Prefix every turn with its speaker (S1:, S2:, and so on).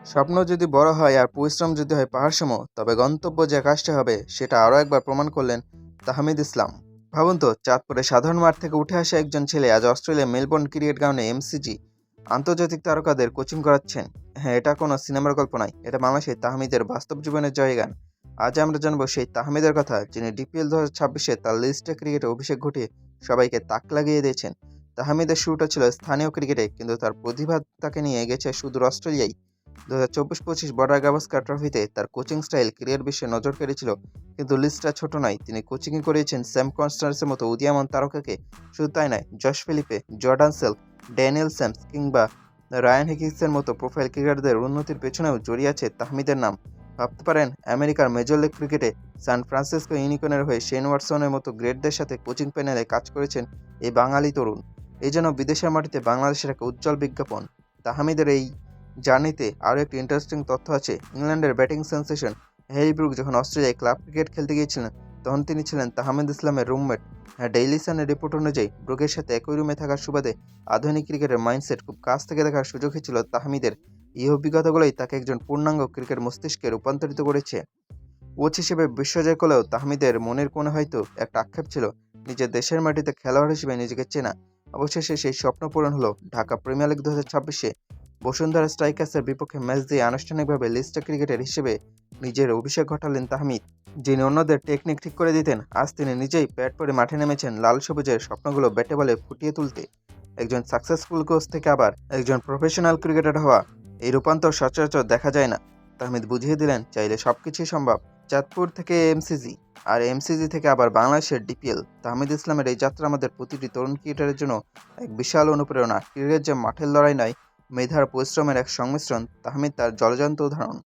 S1: স্বপ্ন যদি বড় হয় আর পরিশ্রম যদি হয় পাহাড়সম, তবে গন্তব্য যে আকাশটা হবে সেটা আরও একবার প্রমাণ করলেন তাহমিদ ইসলাম। ভাবুন তো, চাঁদপুরে সাধারণ মাঠ থেকে উঠে আসা একজন ছেলে আজ অস্ট্রেলিয়া মেলবোর্ন ক্রিকেট গ্রাউন্ডে এমসিজি আন্তর্জাতিক তারকাদের কোচিং করাচ্ছেন। হ্যাঁ, এটা কোনো সিনেমার গল্প নয়, এটা বাংলাদেশের তাহমিদের বাস্তব জীবনের জয়গান। আজ আমরা জানবো সেই তাহমিদের কথা, যিনি ডিপিএল 2026-এ তার লিস্টে ক্রিকেটে অভিষেক ঘটিয়ে সবাইকে তাক লাগিয়ে দিয়েছেন। তাহমিদের শুরুটা ছিল স্থানীয় ক্রিকেটে, কিন্তু তার প্রতিভা তাকে নিয়ে গেছে সুদূর অস্ট্রেলিয়ায়। 2024-25 বর্ডার গাভাস্কার ট্রফিতে তার কোচিং স্টাইল ক্রিকেট বিশ্বে নজর কেড়েছিল। কিন্তু লিস্টটা ছোট নয়, তিনি কোচিংয়ে করিয়েছেন স্যাম কনস্ট্যান্সের মতো উদীয়মান তারকাকে। শুধু তাই নয়, Josh Philippe, Jordan Silk, Daniel Sams কিংবা রায়ান হিকিন্সের মতো প্রোফাইল ক্রিকেটারদের উন্নতির পেছনেও জড়িয়ে আছে তাহমিদের নাম। ভাবতে পারেন, আমেরিকার মেজর লিগ ক্রিকেটে সান ফ্রান্সিসকো ইউনিকর্নের হয়ে শেন ওয়াটসনের মতো গ্রেটদের সাথে কোচিং প্যানেলে কাজ করেছেন এই বাঙালি তরুণ। এই জন্য বিদেশের মাটিতে বাংলাদেশের একটা উজ্জ্বল বিজ্ঞাপন। তাহমিদের এই জার্নিতে আরও একটি ইন্টারেস্টিং তথ্য আছে। ইংল্যান্ডের ব্যাটিং সেন্সেশন হ্যারি ব্রুক যখন অস্ট্রেলিয়ায় ক্লাব ক্রিকেট খেলতে গিয়েছিলেন, তখন তিনি ছিলেন তাহমিদ ইসলামের রুমমেট। হ্যাঁ, ডেইলি সানের রিপোর্ট অনুযায়ী ব্রুকের সাথে একই রুমে থাকার সুবাদে আধুনিক ক্রিকেটের মাইন্ডসেট খুব কাছ থেকে দেখার সুযোগ হয়েছিল তাহমিদের। এই অভিজ্ঞতাগুলোই তাকে একজন পূর্ণাঙ্গ ক্রিকেট মস্তিষ্কে রূপান্তরিত করেছে। কোচ হিসেবে বিশ্বজয় করলেও তাহমিদের মনের কোণে হয়তো একটা আক্ষেপ ছিল, নিজের দেশের মাটিতে খেলোয়াড় হিসেবে নিজেকে চেনা। অবশেষে সেই স্বপ্ন পূরণ হলো। ঢাকা প্রিমিয়ার লিগ 2026-এ বসুন্ধরা স্ট্রাইকার্সের বিপক্ষে ম্যাচ দিয়ে আনুষ্ঠানিকভাবে লিস্টে ক্রিকেটার হিসেবে নিজের অভিষেক ঘটালেন তাহমিদ। যিনি অন্যদের টেকনিক ঠিক করে দিতেন, আজ তিনি নিজেই ব্যাট পরে মাঠে নেমেছেন লাল সবুজের স্বপ্নগুলো ব্যাটে বলে ফুটিয়ে তুলতে। একজন সাকসেসফুল কোচ থেকে আবার একজন প্রফেশনাল ক্রিকেটার হওয়া, এই রূপান্তর সচরাচর দেখা যায় না। তাহমিদ বুঝিয়ে দিলেন, চাইলে সবকিছুই সম্ভব। চাঁদপুর থেকে এমসিজি, আর এমসিজি থেকে আবার বাংলাদেশের ডিপিএল। তাহমিদ ইসলামের এই যাত্রা আমাদের প্রতিটি তরুণ ক্রিকেটারের জন্য এক বিশাল অনুপ্রেরণা। ক্রিকেট যে মাঠের লড়াই নয়, মেধার পরিশ্রমের এক সংমিশ্রণ, তাহমিদ তার জলজান্ত উদাহরণ।